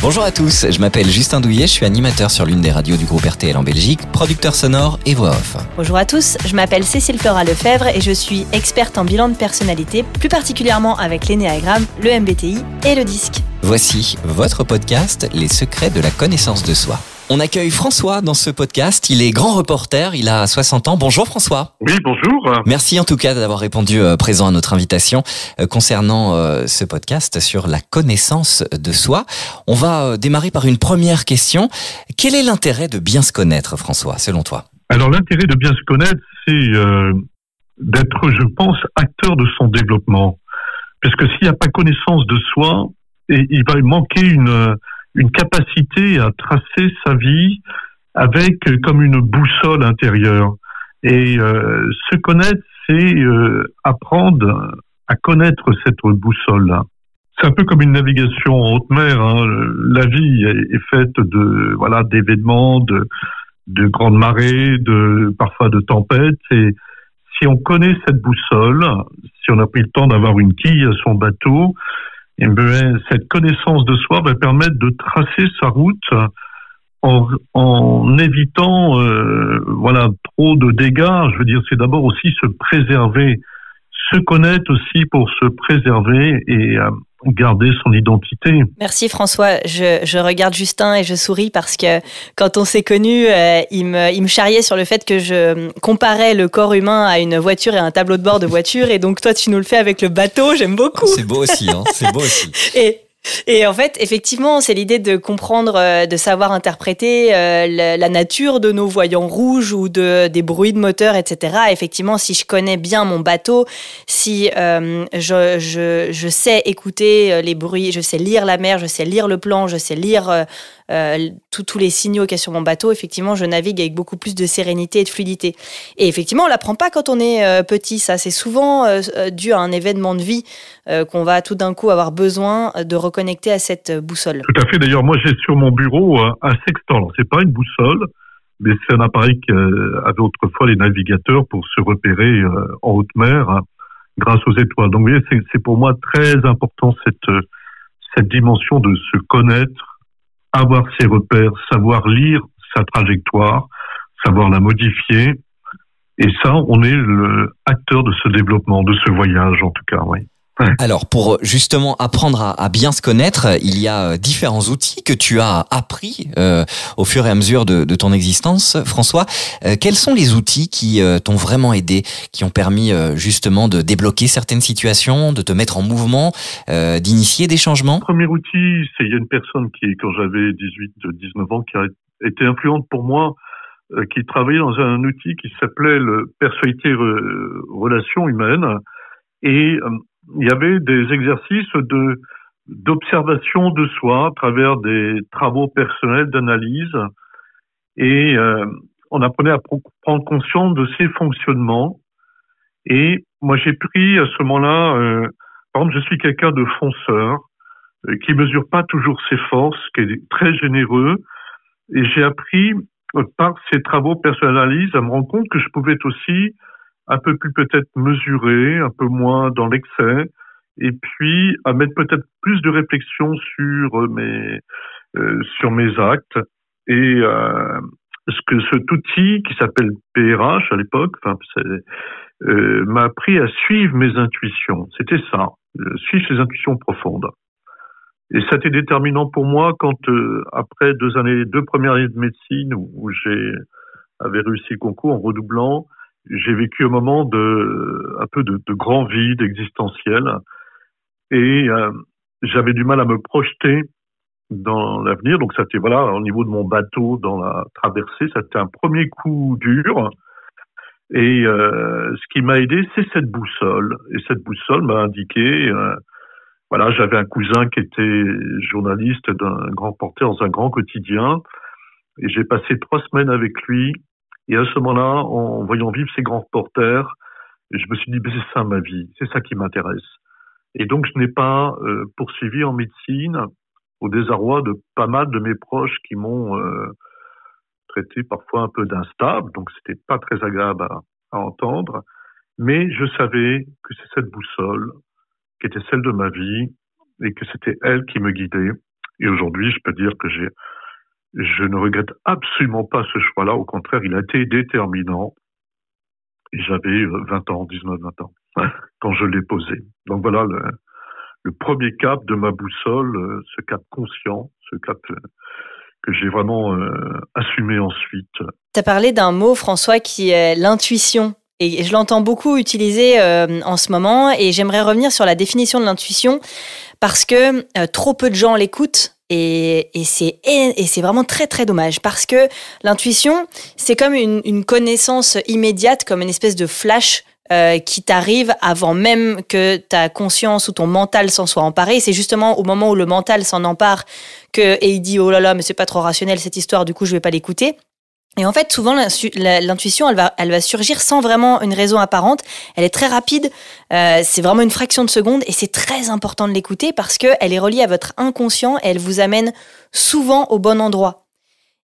Bonjour à tous, je m'appelle Justin Douillet, je suis animateur sur l'une des radios du groupe RTL en Belgique, producteur sonore et voix off. Bonjour à tous, je m'appelle Cécile Flora Lefebvre et je suis experte en bilan de personnalité, plus particulièrement avec l'énéagramme, le MBTI et le DISC. Voici votre podcast, Les secrets de la connaissance de soi. On accueille François dans ce podcast, il est grand reporter, il a 60 ans. Bonjour François. Oui, bonjour. Merci en tout cas d'avoir répondu présent à notre invitation concernant ce podcast sur la connaissance de soi. On va démarrer par une première question. Quel est l'intérêt de bien se connaître, François, selon toi ? Alors l'intérêt de bien se connaître, c'est d'être, je pense, acteur de son développement. Parce que s'il n'y a pas connaissance de soi, il va manquer une capacité à tracer sa vie avec comme une boussole intérieure. Et se connaître, c'est apprendre à connaître cette boussole-là. C'est un peu comme une navigation en haute mer. Hein. La vie est faite d'événements, de grandes marées, parfois de tempêtes. Et si on connaît cette boussole, si on a pris le temps d'avoir une quille à son bateau, et bien, cette connaissance de soi va permettre de tracer sa route en évitant trop de dégâts. Je veux dire, c'est d'abord aussi se préserver, se connaître aussi pour se préserver et garder son identité. Merci François, je regarde Justin et je souris parce que quand on s'est connus, il me charriait sur le fait que je comparais le corps humain à une voiture et à un tableau de bord de voiture, et donc toi tu nous le fais avec le bateau, j'aime beaucoup. C'est beau aussi, hein, c'est beau aussi. Et en fait, effectivement, c'est l'idée de comprendre, de savoir interpréter la nature de nos voyants rouges ou des bruits de moteur, etc. Effectivement, si je connais bien mon bateau, si je sais écouter les bruits, je sais lire la mer, je sais lire le plan, je sais lire tous les signaux qu'il y a sur mon bateau, effectivement, je navigue avec beaucoup plus de sérénité et de fluidité. Et effectivement, on l'apprend pas quand on est petit. Ça, c'est souvent dû à un événement de vie qu'on va tout d'un coup avoir besoin de reconnecter à cette boussole. Tout à fait. D'ailleurs, moi, j'ai sur mon bureau un sextant. Alors, c'est pas une boussole, mais c'est un appareil qu'avaient autrefois les navigateurs pour se repérer en haute mer grâce aux étoiles. Donc, vous voyez, c'est pour moi très important cette dimension de se connaître, avoir ses repères, savoir lire sa trajectoire, savoir la modifier. Et ça, on est l'acteur de ce développement, de ce voyage en tout cas, oui. Alors, pour justement apprendre à bien se connaître, il y a différents outils que tu as appris au fur et à mesure de ton existence, François. Quels sont les outils qui t'ont vraiment aidé, qui ont permis justement de débloquer certaines situations, de te mettre en mouvement, d'initier des changements ? Le premier outil, il y a une personne qui, quand j'avais 18-19 ans, qui a été influente pour moi, qui travaillait dans un outil qui s'appelait le personnalité relations humaines. Et il y avait des exercices d'observation de soi à travers des travaux personnels d'analyse, et on apprenait à prendre conscience de ses fonctionnements. Et moi, j'ai pris à ce moment-là, par exemple, je suis quelqu'un de fonceur, qui mesure pas toujours ses forces, qui est très généreux, et j'ai appris par ces travaux personnels d'analyse à me rendre compte que je pouvais être aussi un peu plus peut-être mesuré, un peu moins dans l'excès, et puis à mettre peut-être plus de réflexion sur mes actes. Et cet outil qui s'appelle PRH à l'époque, m'a appris à suivre mes intuitions. C'était ça, suivre ses intuitions profondes. Et ça a été déterminant pour moi quand après deux premières années de médecine où j'avais réussi le concours en redoublant, j'ai vécu un moment un peu de grand vide existentiel, et j'avais du mal à me projeter dans l'avenir. Donc ça a été, au niveau de mon bateau dans la traversée, ça a été un premier coup dur. Et ce qui m'a aidé, c'est cette boussole. Et cette boussole m'a indiqué, j'avais un cousin qui était journaliste d'un grand reporter dans un grand quotidien, et j'ai passé 3 semaines avec lui. Et à ce moment-là, en voyant vivre ces grands reporters, je me suis dit, c'est ça ma vie, c'est ça qui m'intéresse. Et donc, je n'ai pas poursuivi en médecine, au désarroi de pas mal de mes proches qui m'ont traité parfois un peu d'instable, donc c'était pas très agréable à entendre. Mais je savais que c'est cette boussole qui était celle de ma vie et que c'était elle qui me guidait. Et aujourd'hui, je peux dire que je ne regrette absolument pas ce choix-là. Au contraire, il a été déterminant. Et j'avais 20 ans, 19, 20 ans, quand je l'ai posé. Donc voilà le premier cap de ma boussole, ce cap conscient, ce cap que j'ai vraiment assumé ensuite. Tu as parlé d'un mot, François, qui est l'intuition. Et je l'entends beaucoup utilisé en ce moment. Et j'aimerais revenir sur la définition de l'intuition parce que trop peu de gens l'écoutent. Et c'est vraiment très, très dommage parce que l'intuition, c'est comme une connaissance immédiate, comme une espèce de flash qui t'arrive avant même que ta conscience ou ton mental s'en soit emparé. C'est justement au moment où le mental s'en empare et il dit « Oh là là, mais c'est pas trop rationnel cette histoire, du coup je vais pas l'écouter ». Et en fait, souvent, l'intuition, elle va surgir sans vraiment une raison apparente. Elle est très rapide, c'est vraiment une fraction de seconde et c'est très important de l'écouter parce qu'elle est reliée à votre inconscient et elle vous amène souvent au bon endroit.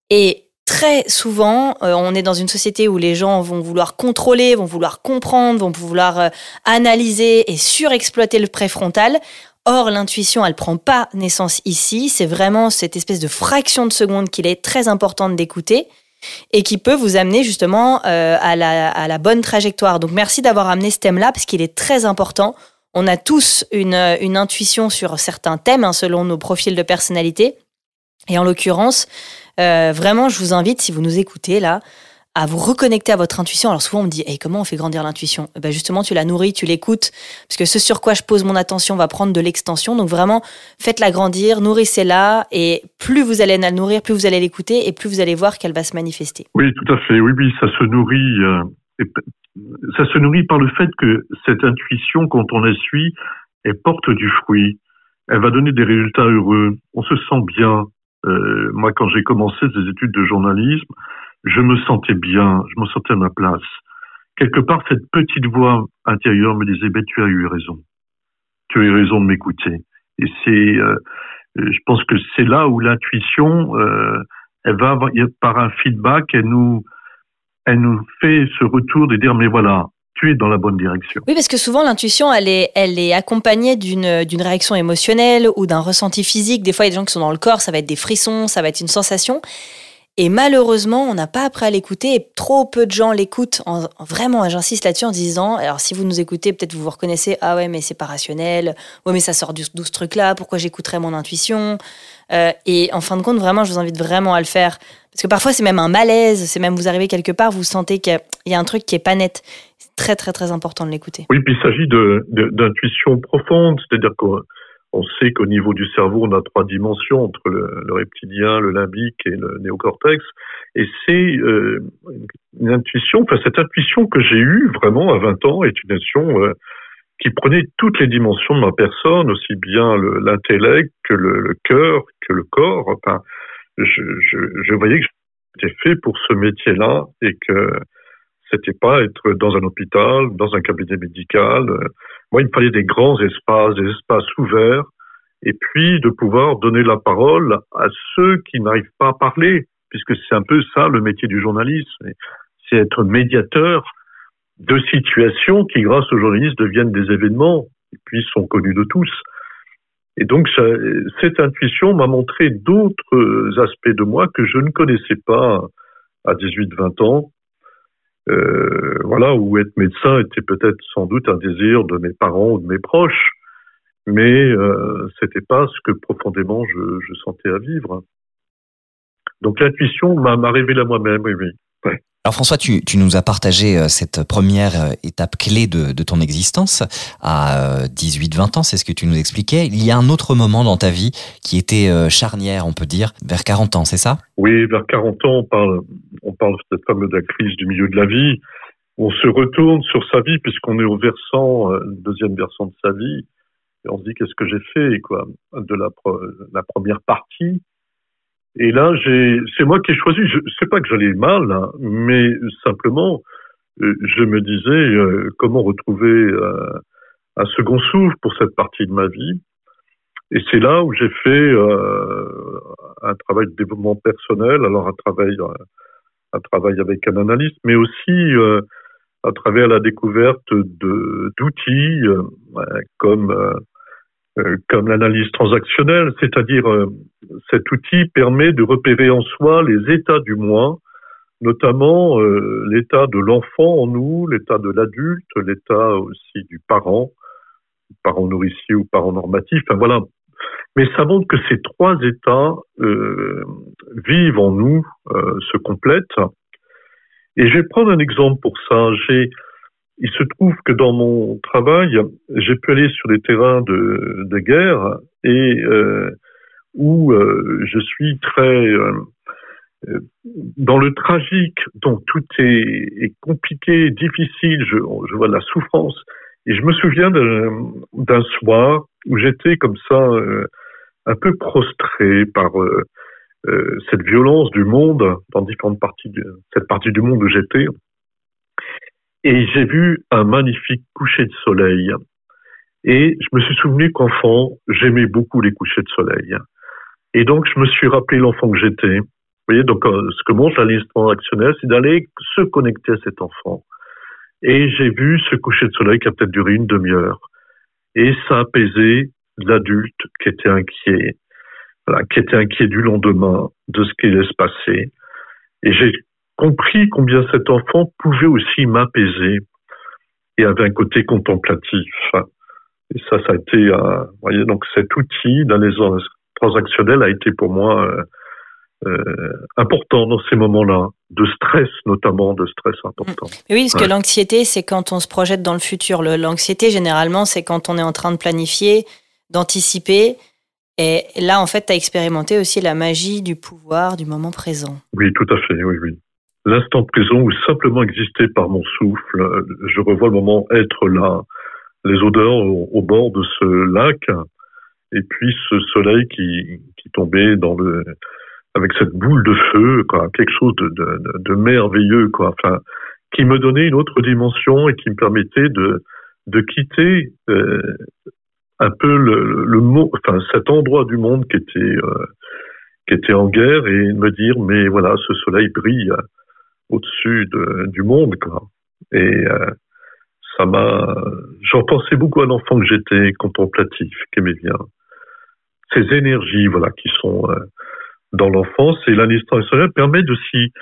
Et très souvent, on est dans une société où les gens vont vouloir contrôler, vont vouloir comprendre, vont vouloir analyser et surexploiter le préfrontal. Or, l'intuition, elle prend pas naissance ici. C'est vraiment cette espèce de fraction de seconde qu'il est très important d'écouter et qui peut vous amener justement à la bonne trajectoire. Donc merci d'avoir amené ce thème-là parce qu'il est très important. On a tous une intuition sur certains thèmes selon nos profils de personnalité. Et en l'occurrence, vraiment, je vous invite, si vous nous écoutez là, à vous reconnecter à votre intuition. Alors souvent on me dit hey, comment on fait grandir l'intuition? Justement tu la nourris, tu l'écoutes, parce que ce sur quoi je pose mon attention va prendre de l'extension. Donc vraiment faites-la grandir, nourrissez-la, et plus vous allez la nourrir, plus vous allez l'écouter et plus vous allez voir qu'elle va se manifester. Oui, tout à fait. Oui, ça se nourrit par le fait que cette intuition, quand on la suit, elle porte du fruit. Elle va donner des résultats heureux. On se sent bien. Moi, quand j'ai commencé des études de journalisme, je me sentais bien, je me sentais à ma place. Quelque part, cette petite voix intérieure me disait, tu as eu raison. Tu as eu raison de m'écouter. Et je pense que c'est là où l'intuition, elle va, par un feedback, elle nous fait ce retour de dire, mais voilà, tu es dans la bonne direction. Oui, parce que souvent, l'intuition, elle est accompagnée d'une réaction émotionnelle ou d'un ressenti physique. Des fois, il y a des gens qui sont dans le corps, ça va être des frissons, ça va être une sensation. Et malheureusement, on n'a pas appris à l'écouter et trop peu de gens l'écoutent. Vraiment, j'insiste là-dessus en disant, alors si vous nous écoutez, peut-être vous reconnaissez, ah ouais, mais c'est pas rationnel, ouais, mais ça sort d'où ce truc-là, pourquoi j'écouterais mon intuition? Et en fin de compte, vraiment, je vous invite vraiment à le faire. Parce que parfois, c'est même un malaise, c'est même vous arrivez quelque part, vous sentez qu'il y a un truc qui est pas net. C'est très, très, très important de l'écouter. Oui, puis il s'agit d'intuition profonde, c'est-à-dire qu'on sait qu'au niveau du cerveau, on a 3 dimensions entre le reptilien, le limbique et le néocortex. Et c'est une intuition, cette intuition que j'ai eue vraiment à 20 ans est une intuition qui prenait toutes les dimensions de ma personne, aussi bien l'intellect que le cœur, que le corps. Enfin, je voyais que j'étais fait pour ce métier-là et que c'était pas être dans un hôpital, dans un cabinet médical. Moi, il me fallait des grands espaces, des espaces ouverts, et puis de pouvoir donner la parole à ceux qui n'arrivent pas à parler, puisque c'est un peu ça le métier du journaliste. C'est être médiateur de situations qui, grâce aux journalistes, deviennent des événements, et puis sont connus de tous. Et donc, cette intuition m'a montré d'autres aspects de moi que je ne connaissais pas à 18-20 ans. Voilà, où être médecin était peut-être sans doute un désir de mes parents ou de mes proches, mais c'était pas ce que profondément je sentais à vivre. Donc l'intuition m'a révélé à moi-même, oui. Ouais. Alors François, tu nous as partagé cette première étape clé de ton existence à 18-20 ans, c'est ce que tu nous expliquais. Il y a un autre moment dans ta vie qui était charnière, on peut dire, vers 40 ans, c'est ça? Oui, vers 40 ans, on parle de cette fameuse crise du milieu de la vie. On se retourne sur sa vie puisqu'on est au versant, le deuxième versant de sa vie, et on se dit qu'est-ce que j'ai fait, quoi, de la première partie. Et là, c'est moi qui ai choisi. Je sais pas que j'allais mal, hein, mais simplement, je me disais comment retrouver un second souffle pour cette partie de ma vie. Et c'est là où j'ai fait un travail de développement personnel, alors un travail avec un analyste, mais aussi à travers la découverte d'outils comme l'analyse transactionnelle, c'est-à-dire cet outil permet de repérer en soi les états du moi, notamment l'état de l'enfant en nous, l'état de l'adulte, l'état aussi du parent nourricier ou parent normatif. Enfin, voilà. Mais ça montre que ces trois états vivent en nous, se complètent. Et je vais prendre un exemple pour ça. Il se trouve que dans mon travail, j'ai pu aller sur des terrains de guerre et où je suis très dans le tragique, donc tout est compliqué, difficile, je vois de la souffrance. Et je me souviens d'un soir où j'étais comme ça, un peu prostré par cette violence du monde, dans différentes parties cette partie du monde où j'étais. Et j'ai vu un magnifique coucher de soleil. Et je me suis souvenu qu'enfant, j'aimais beaucoup les couchers de soleil. Et donc, je me suis rappelé l'enfant que j'étais. Vous voyez, donc, ce que montre la liste transactionnelle, c'est d'aller se connecter à cet enfant. Et j'ai vu ce coucher de soleil qui a peut-être duré une demi-heure. Et ça a apaisé l'adulte qui était inquiet, voilà, qui était inquiet du lendemain, de ce qui allait se passer. Et j'ai compris combien cet enfant pouvait aussi m'apaiser et avait un côté contemplatif. Et ça a été, vous voyez, donc cet outil d'analyse transactionnelle a été pour moi important dans ces moments-là, de stress notamment, de stress important. Oui, parce que l'anxiété, c'est quand on se projette dans le futur. L'anxiété, généralement, c'est quand on est en train de planifier, d'anticiper. Et là, en fait, tu as expérimenté aussi la magie du pouvoir du moment présent. Oui, tout à fait, oui. L'instant présent où simplement exister par mon souffle, je revois le moment être là, les odeurs au bord de ce lac, et puis ce soleil qui tombait avec cette boule de feu, quoi, quelque chose de merveilleux, quoi, enfin, qui me donnait une autre dimension et qui me permettait de quitter un peu cet endroit du monde qui était en guerre et me dire, mais voilà, ce soleil brille au-dessus du monde, quoi. Et j'en pensais beaucoup à l'enfant que j'étais, contemplatif, qui aimait bien. Ces énergies, voilà, qui sont dans l'enfance, et l'analyse transactionnelle permet de s'y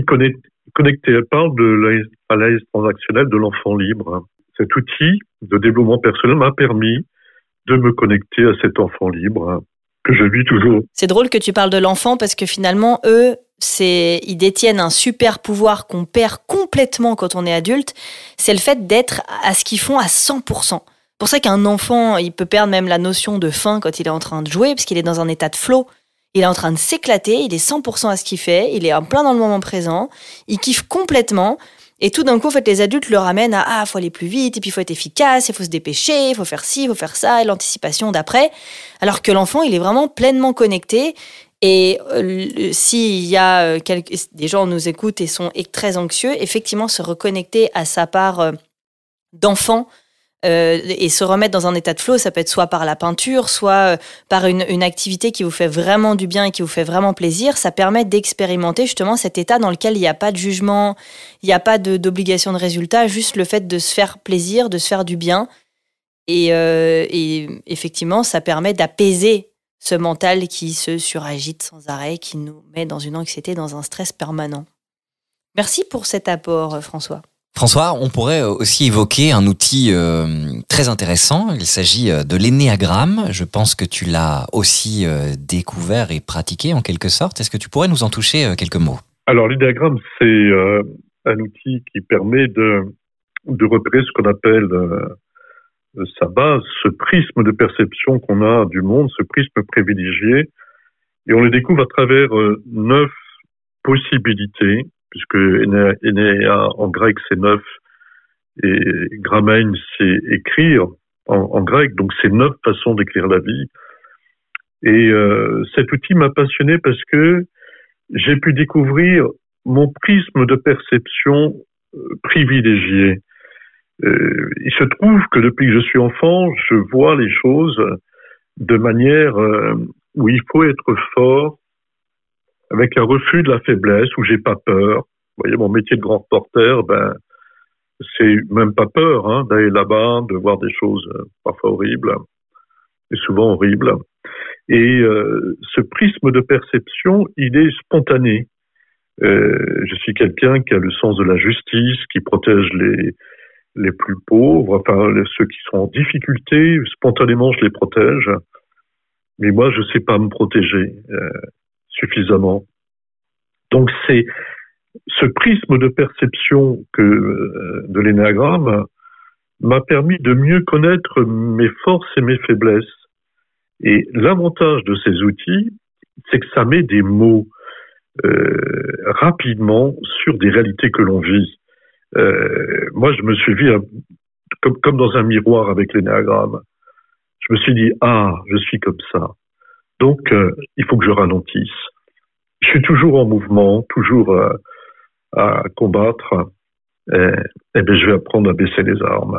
connecter. Elle parle de l'analyse transactionnelle de l'enfant libre. Cet outil de développement personnel m'a permis de me connecter à cet enfant libre que je vis toujours. C'est drôle que tu parles de l'enfant parce que finalement, eux, ils détiennent un super pouvoir qu'on perd complètement quand on est adulte. C'est le fait d'être à ce qu'ils font à 100%. C'est pour ça qu'un enfant, il peut perdre même la notion de faim quand il est en train de jouer parce qu'il est dans un état de flow. Il est en train de s'éclater, il est 100% à ce qu'il fait, il est en plein dans le moment présent, il kiffe complètement. Et tout d'un coup, en fait, les adultes le ramènent à faut aller plus vite, et puis il faut être efficace, il faut se dépêcher, il faut faire ci, il faut faire ça, et l'anticipation d'après. Alors que l'enfant, il est vraiment pleinement connecté. Et s'il y a des gens nous écoutent et sont très anxieux, effectivement, se reconnecter à sa part d'enfant et se remettre dans un état de flow, ça peut être soit par la peinture, soit par une activité qui vous fait vraiment du bien et qui vous fait vraiment plaisir. Ça permet d'expérimenter justement cet état dans lequel il n'y a pas de jugement, il n'y a pas d'obligation de résultat, juste le fait de se faire plaisir, de se faire du bien. Et effectivement, ça permet d'apaiser ce mental qui se suragite sans arrêt, qui nous met dans une anxiété, dans un stress permanent. Merci pour cet apport, François. François, on pourrait aussi évoquer un outil très intéressant. Il s'agit de l'énéagramme. Je pense que tu l'as aussi découvert et pratiqué en quelque sorte. Est-ce que tu pourrais nous en toucher quelques mots ? Alors, l'énéagramme, c'est un outil qui permet de repérer ce qu'on appelle sa base, ce prisme de perception qu'on a du monde, ce prisme privilégié. Et on le découvre à travers 9 possibilités, puisque Enéa en grec c'est 9 et grammein c'est écrire en grec, donc c'est 9 façons d'écrire la vie. Et cet outil m'a passionné parce que j'ai pu découvrir mon prisme de perception privilégié. Il se trouve que depuis que je suis enfant, je vois les choses de manière où il faut être fort, avec un refus de la faiblesse, où j'ai pas peur. Vous voyez, mon métier de grand reporter, c'est même pas peur d'aller là-bas, de voir des choses parfois horribles, et souvent horribles. Et ce prisme de perception, il est spontané. Je suis quelqu'un qui a le sens de la justice, qui protège les plus pauvres, enfin ceux qui sont en difficulté. Spontanément, je les protège. Mais moi, je sais pas me protéger suffisamment. Donc c'est ce prisme de perception de l'énéagramme m'a permis de mieux connaître mes forces et mes faiblesses. Et l'avantage de ces outils, c'est que ça met des mots rapidement sur des réalités que l'on vit. Moi, je me suis vu comme dans un miroir avec l'énéagramme. Je me suis dit, je suis comme ça. Donc, il faut que je ralentisse. Je suis toujours en mouvement, toujours à combattre. Eh bien, je vais apprendre à baisser les armes.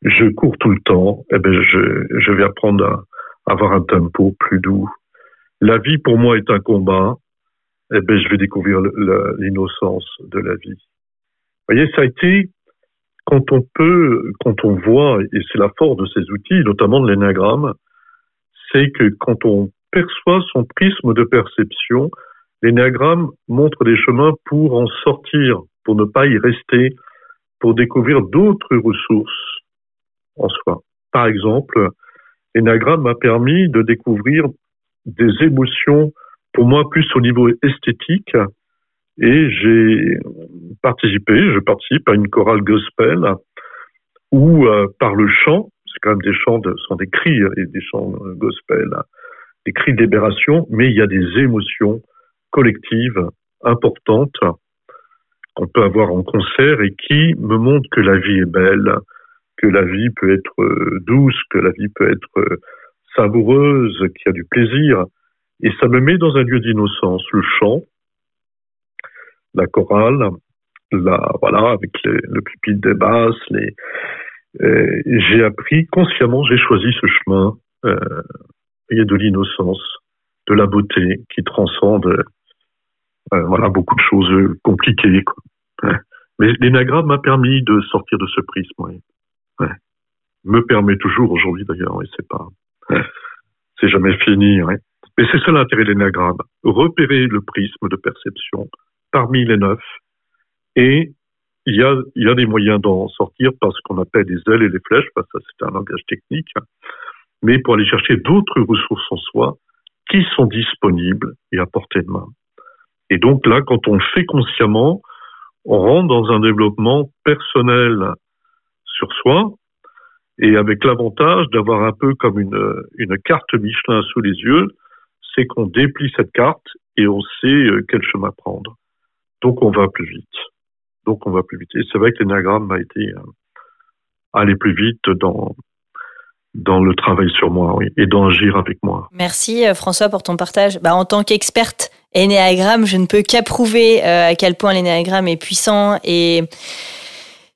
Je cours tout le temps. Eh bien, je vais apprendre à avoir un tempo plus doux. La vie, pour moi, est un combat. Eh bien, je vais découvrir l'innocence de la vie. Vous voyez, ça a été quand on voit, et c'est la force de ces outils, notamment de l'énéagramme, c'est que quand on perçoit son prisme de perception, l'énéagramme montre des chemins pour en sortir, pour ne pas y rester, pour découvrir d'autres ressources en soi. Par exemple, l'énéagramme m'a permis de découvrir des émotions, pour moi, plus au niveau esthétique, et je participe à une chorale gospel où, par le chant, c'est quand même ce sont des cris et des chants gospel, des cris de libération, mais il y a des émotions collectives importantes qu'on peut avoir en concert et qui me montrent que la vie est belle, que la vie peut être douce, que la vie peut être savoureuse, qu'il y a du plaisir. Et ça me met dans un lieu d'innocence. Le chant, la chorale, avec le pupitre des basses, j'ai appris consciemment, j'ai choisi ce chemin. Il y a de l'innocence, de la beauté qui transcende beaucoup de choses compliquées, quoi. Mais l'énéagramme m'a permis de sortir de ce prisme. Oui. Ouais. Me permet toujours aujourd'hui d'ailleurs, et c'est jamais fini. Ouais. Mais c'est ça l'intérêt de l'énéagramme, repérer le prisme de perception parmi les 9, et il y a des moyens d'en sortir par ce qu'on appelle les ailes et les flèches, parce que c'est un langage technique, mais pour aller chercher d'autres ressources en soi qui sont disponibles et à portée de main. Et donc là, quand on le fait consciemment, on rentre dans un développement personnel sur soi, et avec l'avantage d'avoir un peu comme une carte Michelin sous les yeux, c'est qu'on déplie cette carte et on sait quel chemin prendre. Donc on va plus vite. Et c'est vrai que l'énéagramme m'a été aller plus vite dans le travail sur moi, oui, et d'agir avec moi. Merci François pour ton partage. En tant qu'experte énéagramme, je ne peux qu'approuver à quel point l'énéagramme est puissant et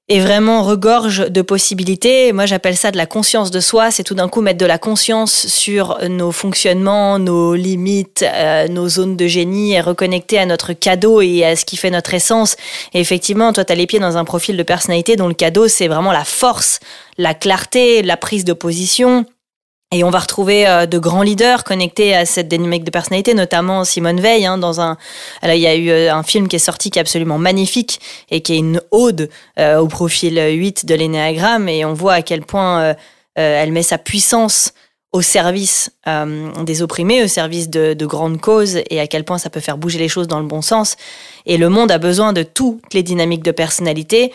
vraiment regorge de possibilités. Moi, j'appelle ça de la conscience de soi. C'est tout d'un coup mettre de la conscience sur nos fonctionnements, nos limites, nos zones de génie, et reconnecter à notre cadeau et à ce qui fait notre essence. Et effectivement, toi, tu as les pieds dans un profil de personnalité dont le cadeau, c'est vraiment la force, la clarté, la prise de position. Et on va retrouver de grands leaders connectés à cette dynamique de personnalité, notamment Simone Veil. Alors, il y a eu un film qui est sorti qui est absolument magnifique et qui est une ode au profil 8 de l'énéagramme. Et on voit à quel point elle met sa puissance au service des opprimés, au service de grandes causes, et à quel point ça peut faire bouger les choses dans le bon sens. Et le monde a besoin de toutes les dynamiques de personnalité.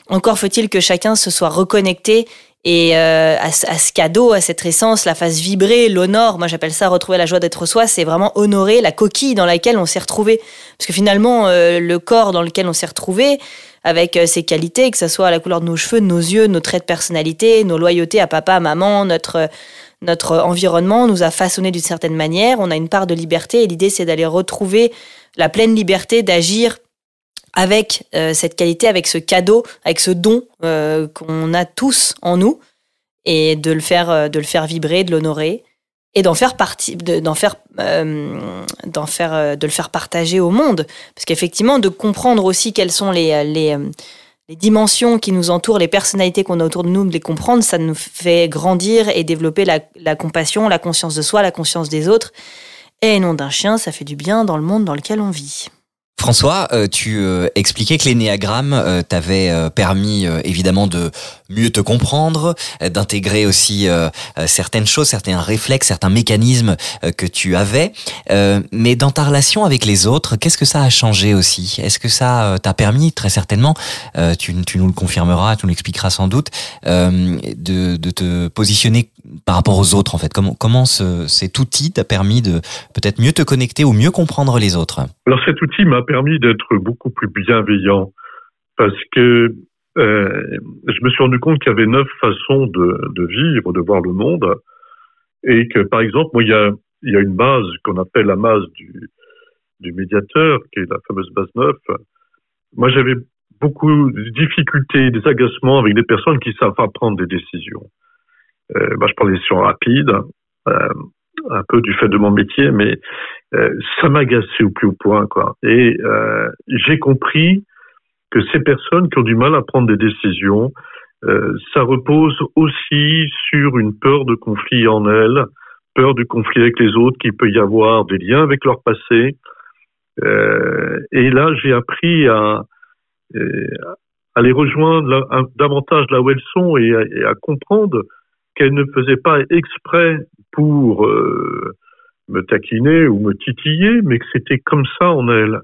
Encore faut-il que chacun se soit reconnecté et à ce cadeau, à cette essence, la fasse vibrer, l'honore. Moi, j'appelle ça retrouver la joie d'être soi. C'est vraiment honorer la coquille dans laquelle on s'est retrouvé. Parce que finalement, le corps dans lequel on s'est retrouvé, avec ses qualités, que ce soit la couleur de nos cheveux, de nos yeux, nos traits de personnalité, nos loyautés à papa, à maman, notre environnement nous a façonné d'une certaine manière. On a une part de liberté et l'idée, c'est d'aller retrouver la pleine liberté d'agir avec cette qualité, avec ce cadeau, avec ce don qu'on a tous en nous, et de le faire vibrer, de l'honorer, et de le faire partager au monde. Parce qu'effectivement, de comprendre aussi quelles sont les les dimensions qui nous entourent, les personnalités qu'on a autour de nous, de les comprendre, ça nous fait grandir et développer la compassion, la conscience de soi, la conscience des autres. Et nom d'un chien, ça fait du bien dans le monde dans lequel on vit. François, tu expliquais que l'énéagramme t'avait permis évidemment de mieux te comprendre, d'intégrer aussi certaines choses, certains réflexes, certains mécanismes que tu avais. Mais dans ta relation avec les autres, qu'est-ce que ça a changé aussi ? Est-ce que ça t'a permis, très certainement, tu nous le confirmeras, tu nous l'expliqueras sans doute, de te positionner par rapport aux autres en fait ? Comment cet outil t'a permis de peut-être mieux te connecter ou mieux comprendre les autres ? Alors cet outil m'a permis d'être beaucoup plus bienveillant parce que je me suis rendu compte qu'il y avait 9 façons de vivre, de voir le monde, et que par exemple, moi, il y a une base qu'on appelle la base du médiateur, qui est la fameuse base 9. Moi, j'avais beaucoup de difficultés, des agacements avec des personnes qui savent pas prendre des décisions. Je prends des décisions rapides, un peu du fait de mon métier, mais ça m'agaçait au plus haut point, quoi. Et j'ai compris que ces personnes qui ont du mal à prendre des décisions, ça repose aussi sur une peur de conflit en elles, peur du conflit avec les autres, qu'il peut y avoir des liens avec leur passé. Et là, j'ai appris à les rejoindre davantage là où elles sont et à comprendre qu'elles ne faisaient pas exprès pour me taquiner ou me titiller, mais que c'était comme ça en elles.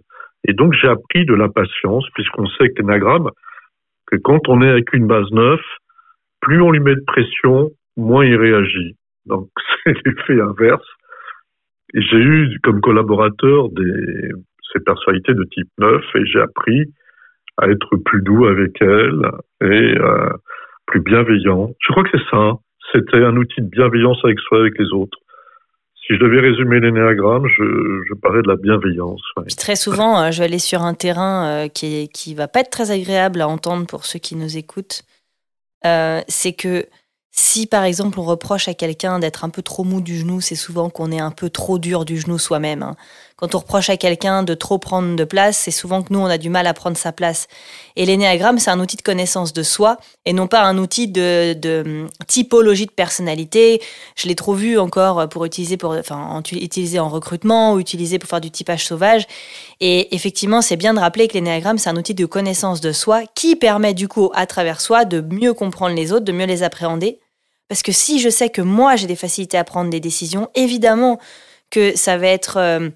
Et donc, j'ai appris de la patience, puisqu'on sait que l'énagramme, que quand on est avec une base 9, plus on lui met de pression, moins il réagit. Donc, c'est l'effet inverse. Et j'ai eu comme collaborateur ces personnalités de type 9, et j'ai appris à être plus doux avec elles et plus bienveillant. Je crois que c'est ça, hein. C'était un outil de bienveillance avec soi et avec les autres. Si je devais résumer l'énéagramme, je parlais de la bienveillance. Ouais. Puis très souvent, je vais aller sur un terrain qui va pas être très agréable à entendre pour ceux qui nous écoutent. C'est que si, par exemple, on reproche à quelqu'un d'être un peu trop mou du genou, c'est souvent qu'on est un peu trop dur du genou soi-même, hein. Quand on reproche à quelqu'un de trop prendre de place, c'est souvent que nous, on a du mal à prendre sa place. Et l'énéagramme, c'est un outil de connaissance de soi et non pas un outil de typologie de personnalité. Je l'ai trop vu encore pour utiliser en recrutement ou utiliser pour faire du typage sauvage. Et effectivement, c'est bien de rappeler que l'énéagramme, c'est un outil de connaissance de soi qui permet du coup, à travers soi, de mieux comprendre les autres, de mieux les appréhender. Parce que si je sais que moi, j'ai des facilités à prendre des décisions, évidemment que ça va être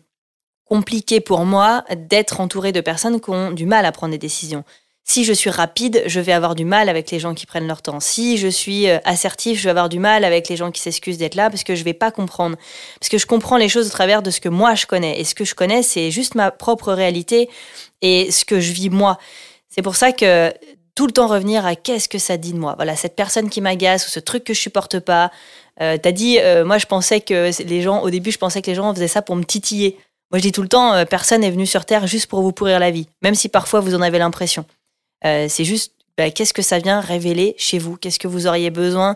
compliqué pour moi d'être entouré de personnes qui ont du mal à prendre des décisions. Si je suis rapide, je vais avoir du mal avec les gens qui prennent leur temps. Si je suis assertif, je vais avoir du mal avec les gens qui s'excusent d'être là parce que je vais pas comprendre. Parce que je comprends les choses au travers de ce que moi je connais. Et ce que je connais, c'est juste ma propre réalité et ce que je vis moi. C'est pour ça que tout le temps revenir à qu'est-ce que ça dit de moi. Voilà, cette personne qui m'agace ou ce truc que je supporte pas. T'as dit, moi je pensais que au début je pensais que les gens faisaient ça pour me titiller. Moi, je dis tout le temps, personne n'est venu sur Terre juste pour vous pourrir la vie, même si parfois vous en avez l'impression. C'est juste, qu'est-ce que ça vient révéler chez vous ? Qu'est-ce que vous auriez besoin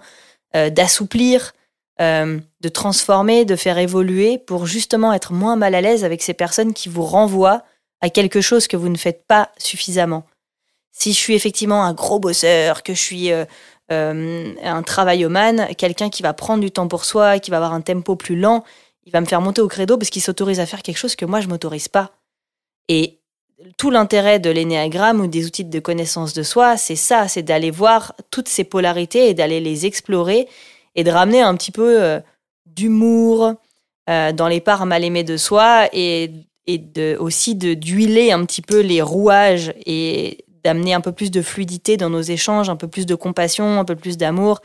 d'assouplir, de transformer, de faire évoluer pour justement être moins mal à l'aise avec ces personnes qui vous renvoient à quelque chose que vous ne faites pas suffisamment. Si je suis effectivement un gros bosseur, que je suis un travaillomane, quelqu'un qui va prendre du temps pour soi, qui va avoir un tempo plus lent, il va me faire monter au credo parce qu'il s'autorise à faire quelque chose que moi, je ne m'autorise pas. Et tout l'intérêt de l'énéagramme ou des outils de connaissance de soi, c'est ça, c'est d'aller voir toutes ces polarités et d'aller les explorer et de ramener un petit peu d'humour dans les parts mal aimées de soi et aussi d'huiler un petit peu les rouages et d'amener un peu plus de fluidité dans nos échanges, un peu plus de compassion, un peu plus d'amour.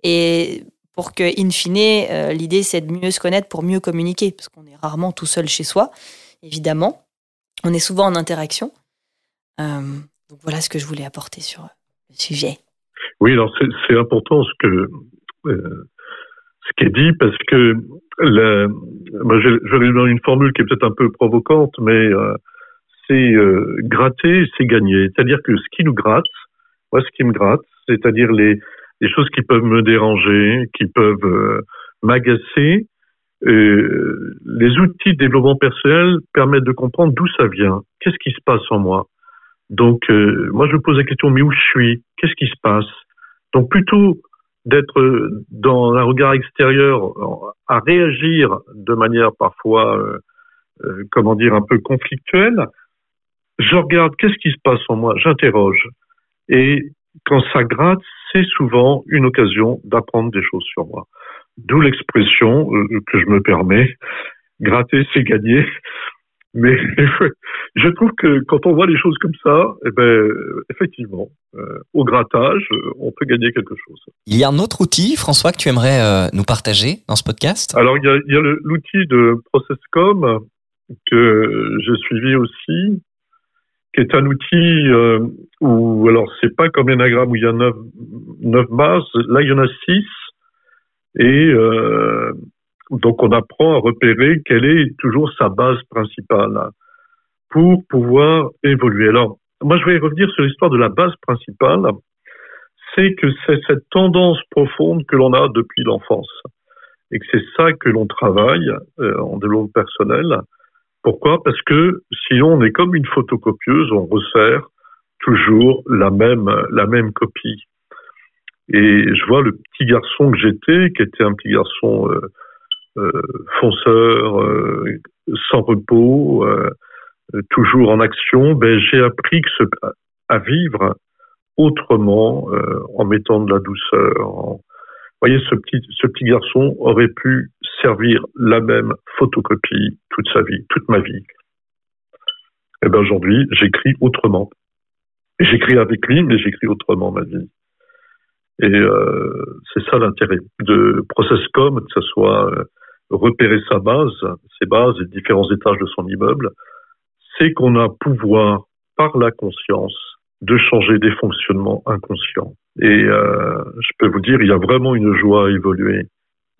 Et pour que, in fine, l'idée, c'est de mieux se connaître pour mieux communiquer, parce qu'on est rarement tout seul chez soi, évidemment. On est souvent en interaction. Donc voilà ce que je voulais apporter sur le sujet. Oui, alors c'est important ce qui est dit, parce que moi, je vais donner une formule qui est peut-être un peu provocante, mais c'est gratter, c'est gagner. C'est-à-dire que ce qui nous gratte, moi, ce qui me gratte, c'est-à-dire les choses qui peuvent me déranger, qui peuvent m'agacer. Les outils de développement personnel permettent de comprendre d'où ça vient, qu'est-ce qui se passe en moi. Donc, moi, je me pose la question, mais où je suis? Qu'est-ce qui se passe? Donc, plutôt d'être dans un regard extérieur, à réagir de manière parfois, comment dire, un peu conflictuelle, je regarde qu'est-ce qui se passe en moi, j'interroge. Et quand ça gratte, c'est souvent une occasion d'apprendre des choses sur moi. D'où l'expression que je me permets, gratter, c'est gagner. Mais je trouve que quand on voit les choses comme ça, eh ben, effectivement, au grattage, on peut gagner quelque chose. Il y a un autre outil, François, que tu aimerais nous partager dans ce podcast? Alors, il y a l'outil de ProcessCom que j'ai suivi aussi, qui est un outil où, alors, c'est pas comme l'anagramme où il y a 9 bases, là, il y en a 6, et donc on apprend à repérer quelle est toujours sa base principale pour pouvoir évoluer. Alors, moi, je vais revenir sur l'histoire de la base principale. C'est que c'est cette tendance profonde que l'on a depuis l'enfance et que c'est ça que l'on travaille en développement personnel. Pourquoi? Parce que sinon, on est comme une photocopieuse, on resserre toujours la même copie. Et je vois le petit garçon que j'étais, qui était un petit garçon fonceur, sans repos, toujours en action, ben, j'ai appris à vivre autrement, en mettant de la douceur. Vous voyez, ce petit garçon aurait pu servir la même photocopie toute sa vie, toute ma vie. Et ben aujourd'hui, j'écris autrement. Et j'écris avec lui, mais j'écris autrement ma vie. Et c'est ça l'intérêt de ProcessCom, que ce soit repérer sa base, ses bases et différents étages de son immeuble, c'est qu'on a pouvoir, par la conscience, de changer des fonctionnements inconscients. Et je peux vous dire, il y a vraiment une joie à évoluer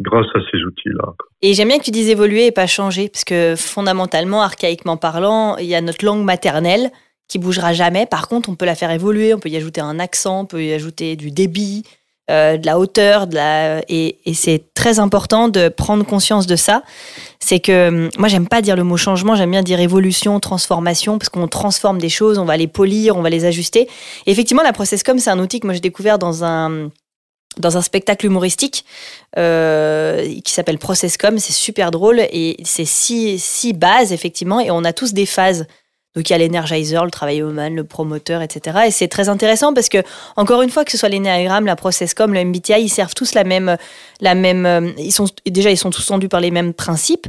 grâce à ces outils-là. Et j'aime bien que tu dises évoluer et pas changer, parce que fondamentalement, archaïquement parlant, il y a notre langue maternelle qui bougera jamais. Par contre, on peut la faire évoluer, on peut y ajouter un accent, on peut y ajouter du débit, de la hauteur, et c'est très important de prendre conscience de ça. C'est que moi, j'aime pas dire le mot changement, j'aime bien dire évolution, transformation, parce qu'on transforme des choses, on va les polir, on va les ajuster. Et effectivement, la ProcessCom, c'est un outil que moi j'ai découvert dans un spectacle humoristique qui s'appelle ProcessCom. C'est super drôle et c'est six bases, effectivement, et on a tous des phases. Donc il y a l'energizer, le travail-woman, le promoteur, etc. Et c'est très intéressant parce que, encore une fois, que ce soit l'énéagramme, la ProcessCom, le MBTI, ils servent tous ils sont tous tendus par les mêmes principes.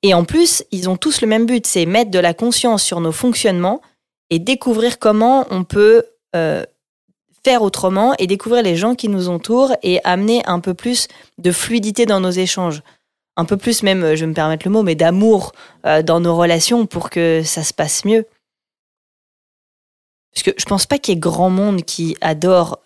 Et en plus, ils ont tous le même but, c'est mettre de la conscience sur nos fonctionnements et découvrir comment on peut faire autrement et découvrir les gens qui nous entourent et amener un peu plus de fluidité dans nos échanges. Un peu plus même, je vais me permettre le mot, mais d'amour dans nos relations pour que ça se passe mieux. Parce que je pense pas qu'il y ait grand monde qui adore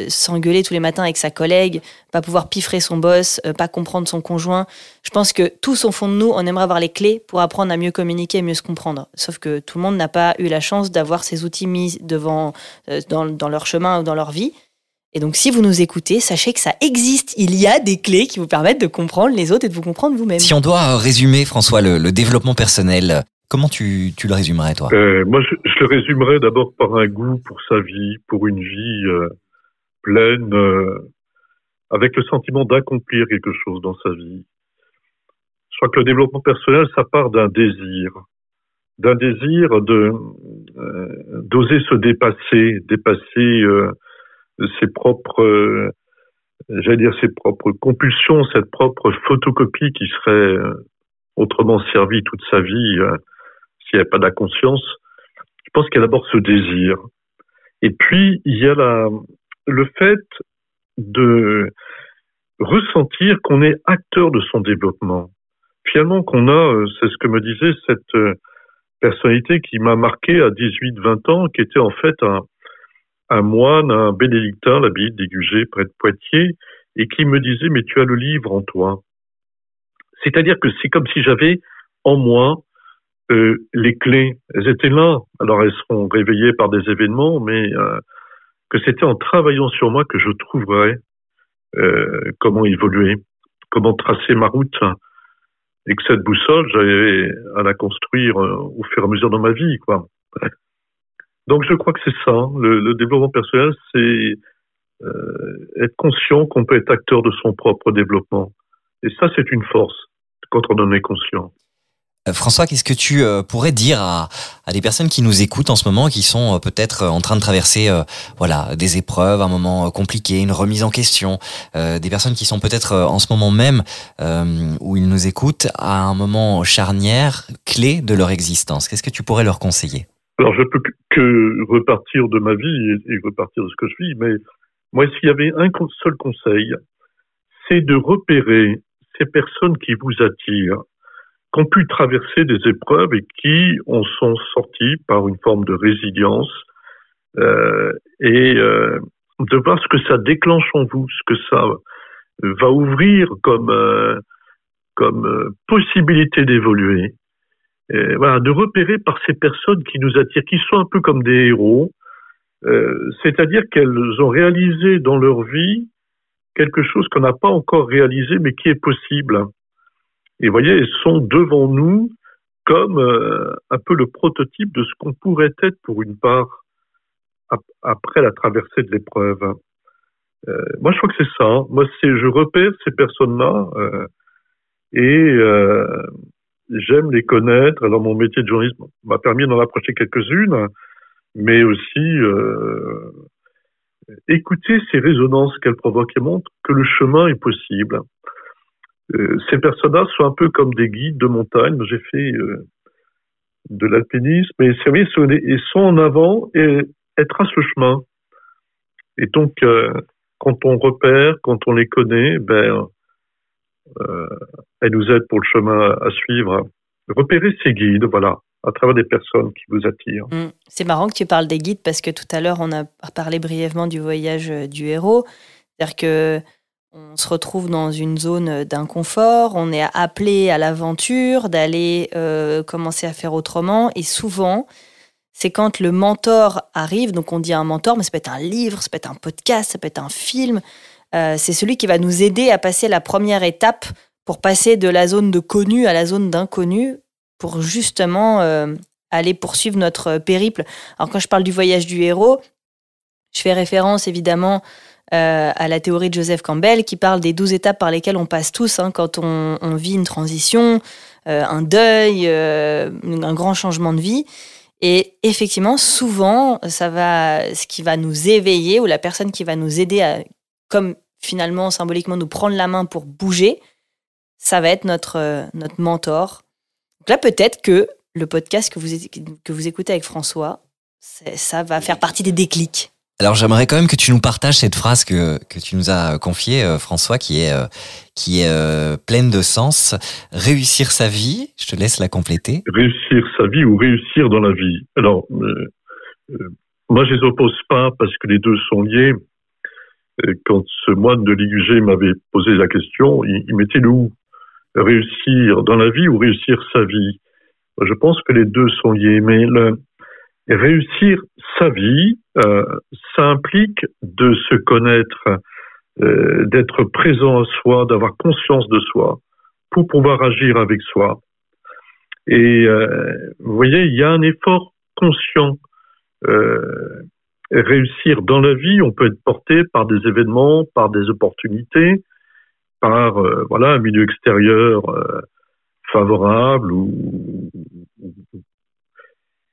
s'engueuler tous les matins avec sa collègue, pas pouvoir piffrer son boss, pas comprendre son conjoint. Je pense que tous au fond de nous, on aimerait avoir les clés pour apprendre à mieux communiquer et mieux se comprendre. Sauf que tout le monde n'a pas eu la chance d'avoir ces outils mis devant dans leur chemin ou dans leur vie. Et donc, si vous nous écoutez, sachez que ça existe. Il y a des clés qui vous permettent de comprendre les autres et de vous comprendre vous-même. Si on doit résumer, François, le développement personnel, comment tu le résumerais, toi? Moi, je le résumerais d'abord par un goût pour sa vie, pour une vie pleine, avec le sentiment d'accomplir quelque chose dans sa vie. Je crois que le développement personnel, ça part d'un désir d'oser se dépasser ses propres compulsions, cette propre photocopie qui serait autrement servie toute sa vie s'il n'y avait pas de la conscience. Je pense qu'il y a d'abord ce désir. Et puis, il y a le fait de ressentir qu'on est acteur de son développement. Finalement, qu'on a, c'est ce que me disait cette personnalité qui m'a marqué à 18-20 ans, qui était en fait un moine, un bénédictin, l'abbaye d'Égugé, près de Poitiers, et qui me disait, mais tu as le livre en toi. C'est-à-dire que c'est comme si j'avais en moi les clés. Elles étaient là. Alors elles seront réveillées par des événements, mais que c'était en travaillant sur moi que je trouverais comment évoluer, comment tracer ma route. Et que cette boussole, j'avais à la construire au fur et à mesure dans ma vie, quoi. Donc je crois que c'est ça. Le développement personnel, c'est être conscient qu'on peut être acteur de son propre développement. Et ça, c'est une force quand on en est conscient. François, qu'est-ce que tu pourrais dire à des personnes qui nous écoutent en ce moment, qui sont peut-être en train de traverser voilà, des épreuves, un moment compliqué, une remise en question, des personnes qui sont peut-être en ce moment même où ils nous écoutent à un moment charnière, clé de leur existence. Qu'est-ce que tu pourrais leur conseiller? Alors, je peux que repartir de ma vie et repartir de ce que je vis, mais moi, s'il y avait un seul conseil, c'est de repérer ces personnes qui vous attirent, qui ont pu traverser des épreuves et qui en sont sortis par une forme de résilience et de voir ce que ça déclenche en vous, ce que ça va ouvrir comme possibilité d'évoluer. Et voilà, de repérer par ces personnes qui nous attirent, qui sont un peu comme des héros, c'est-à-dire qu'elles ont réalisé dans leur vie quelque chose qu'on n'a pas encore réalisé, mais qui est possible. Et vous voyez, elles sont devant nous comme un peu le prototype de ce qu'on pourrait être pour une part après la traversée de l'épreuve. Moi, je crois que c'est ça. Moi, je repère ces personnes-là et j'aime les connaître. Alors, mon métier de journaliste m'a permis d'en approcher quelques-unes, mais aussi écouter ces résonances qu'elles provoquent et montrent que le chemin est possible. Ces personnes-là sont un peu comme des guides de montagne. J'ai fait de l'alpinisme, mais ils sont en avant et elles tracent le chemin. Et donc, quand on repère, quand on les connaît, elles nous aident pour le chemin à suivre. Repérer ces guides, voilà, à travers des personnes qui vous attirent. C'est marrant que tu parles des guides parce que tout à l'heure, on a parlé brièvement du voyage du héros. C'est-à-dire que on se retrouve dans une zone d'inconfort, on est appelé à l'aventure, d'aller commencer à faire autrement. Et souvent, c'est quand le mentor arrive, donc on dit un mentor, mais ça peut être un livre, ça peut être un podcast, ça peut être un film. C'est celui qui va nous aider à passer la première étape pour passer de la zone de connu à la zone d'inconnu, pour justement aller poursuivre notre périple. Alors quand je parle du voyage du héros, je fais référence évidemment à la théorie de Joseph Campbell qui parle des 12 étapes par lesquelles on passe tous quand on vit une transition, un deuil, un grand changement de vie. Et effectivement, souvent, ce qui va nous éveiller ou la personne qui va nous aider à, comme finalement symboliquement, nous prendre la main pour bouger, ça va être notre mentor. Donc là, peut-être que le podcast que vous écoutez avec François, ça va faire partie des déclics. Alors j'aimerais quand même que tu nous partages cette phrase que tu nous as confiée, François, qui est pleine de sens. Réussir sa vie, je te laisse la compléter. Réussir sa vie ou réussir dans la vie. Alors, moi je les oppose pas parce que les deux sont liés. Quand ce moine de l'IUG m'avait posé la question, il mettait le où. Réussir dans la vie ou réussir sa vie. Je pense que les deux sont liés, mais réussir sa vie, ça implique de se connaître, d'être présent à soi, d'avoir conscience de soi, pour pouvoir agir avec soi. Et vous voyez, il y a un effort conscient. Réussir dans la vie, on peut être porté par des événements, par des opportunités, par un milieu extérieur favorable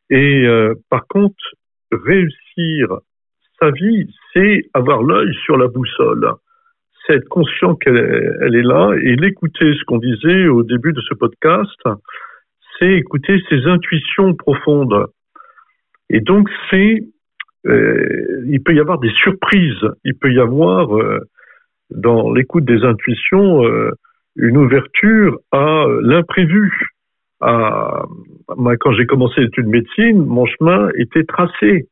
et par contre réussir sa vie, c'est avoir l'œil sur la boussole, c'est être conscient qu'elle est là et l'écouter. Ce qu'on disait au début de ce podcast, c'est écouter ses intuitions profondes. Et donc il peut y avoir des surprises, il peut y avoir dans l'écoute des intuitions, une ouverture à l'imprévu. Quand j'ai commencé l'étude de médecine, mon chemin était tracé.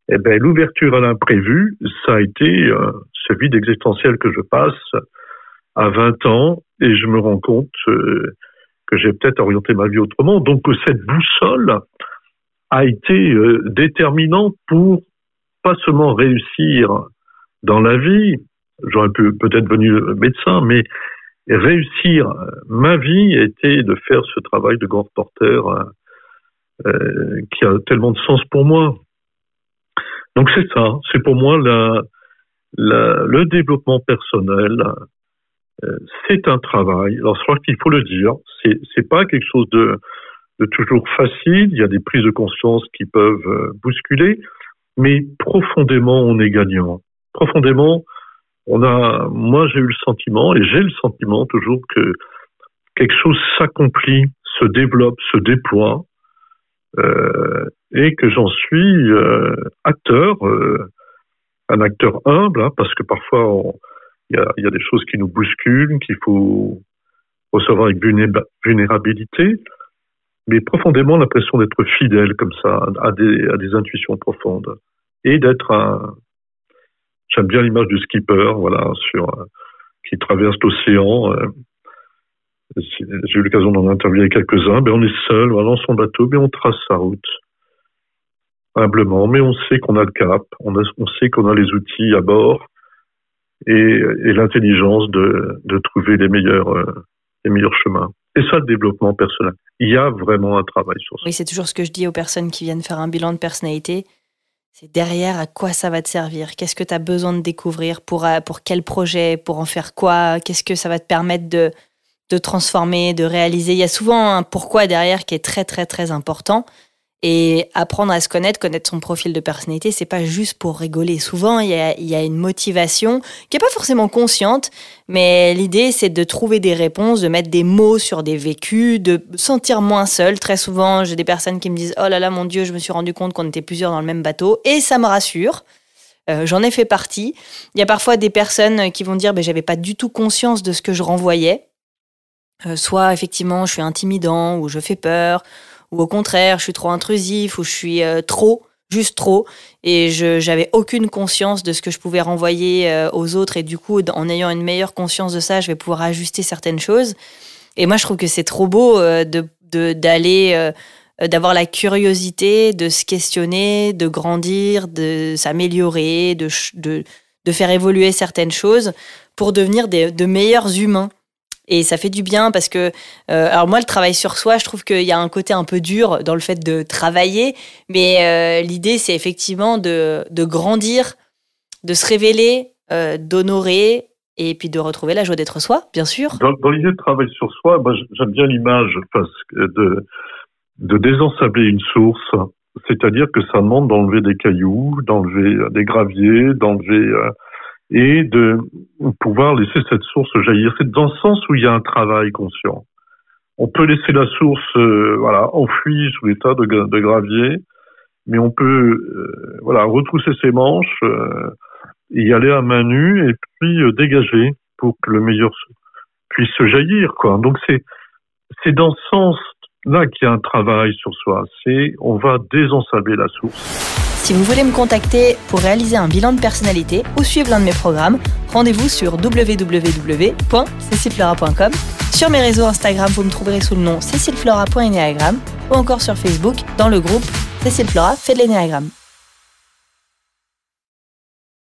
Eh ben, l'ouverture à l'imprévu, ça a été ce vide existentiel que je passe à 20 ans, et je me rends compte que j'ai peut-être orienté ma vie autrement. Donc, cette boussole a été déterminante pour pas seulement réussir dans la vie. J'aurais peut-être venu médecin, mais réussir ma vie était de faire ce travail de grand reporter qui a tellement de sens pour moi. Donc c'est ça, c'est pour moi le développement personnel, c'est un travail. Alors je crois qu'il faut le dire, c'est pas quelque chose de toujours facile, il y a des prises de conscience qui peuvent bousculer, mais profondément on est gagnant. Profondément, moi j'ai eu le sentiment, et j'ai le sentiment toujours que quelque chose s'accomplit, se développe, se déploie, et que j'en suis acteur, un acteur humble, hein, parce que parfois il y a des choses qui nous bousculent, qu'il faut recevoir avec vulnérabilité, mais profondément l'impression d'être fidèle comme ça à des intuitions profondes et d'être j'aime bien l'image du skipper, voilà, qui traverse l'océan. J'ai eu l'occasion d'en interviewer quelques-uns. On est seul, voilà, dans son bateau, mais on trace sa route humblement, mais on sait qu'on a le cap, on sait qu'on a les outils à bord et l'intelligence de trouver les meilleurs chemins. C'est ça le développement personnel. Il y a vraiment un travail sur ça. Oui, c'est toujours ce que je dis aux personnes qui viennent faire un bilan de personnalité. C'est derrière, à quoi ça va te servir? Qu'est-ce que tu as besoin de découvrir? Pour quel projet? Pour en faire quoi? Qu'est-ce que ça va te permettre de transformer, de réaliser? Il y a souvent un pourquoi derrière qui est très, très, très important. Et apprendre à se connaître son profil de personnalité, c'est pas juste pour rigoler. Souvent, il y a une motivation qui est pas forcément consciente, mais l'idée, c'est de trouver des réponses, de mettre des mots sur des vécus, de sentir moins seul. Très souvent, j'ai des personnes qui me disent « Oh là là, mon Dieu, je me suis rendu compte qu'on était plusieurs dans le même bateau. » Et ça me rassure. J'en ai fait partie. Il y a parfois des personnes qui vont dire « J'avais pas du tout conscience de ce que je renvoyais. » Soit, effectivement, je suis intimidant ou je fais peur, ou au contraire, je suis trop intrusif, ou je suis juste trop, et j'avais aucune conscience de ce que je pouvais renvoyer aux autres, et du coup, en ayant une meilleure conscience de ça, je vais pouvoir ajuster certaines choses. Et moi, je trouve que c'est trop beau d'avoir la curiosité, de se questionner, de grandir, de s'améliorer, de faire évoluer certaines choses pour devenir de meilleurs humains. Et ça fait du bien parce que, alors moi, le travail sur soi, je trouve qu'il y a un côté un peu dur dans le fait de travailler, mais l'idée, c'est effectivement de grandir, de se révéler, d'honorer, et puis de retrouver la joie d'être soi, bien sûr. Dans l'idée de travail sur soi, moi, j'aime bien l'image de désensabler une source, c'est-à-dire que ça demande d'enlever des cailloux, d'enlever des graviers, et de pouvoir laisser cette source jaillir. C'est dans le sens où il y a un travail conscient. On peut laisser la source enfouie sous les tas de gravier, mais on peut retrousser ses manches, y aller à main nue et puis dégager pour que le meilleur puisse se jaillir, quoi. Donc c'est dans ce sens-là qu'il y a un travail sur soi. On va désensabler la source. Si vous voulez me contacter pour réaliser un bilan de personnalité ou suivre l'un de mes programmes, rendez-vous sur www.cecileflora.com. Sur mes réseaux Instagram, vous me trouverez sous le nom cecileflora.enneagramme ou encore sur Facebook dans le groupe Cécile Flora fait de l'énéagramme.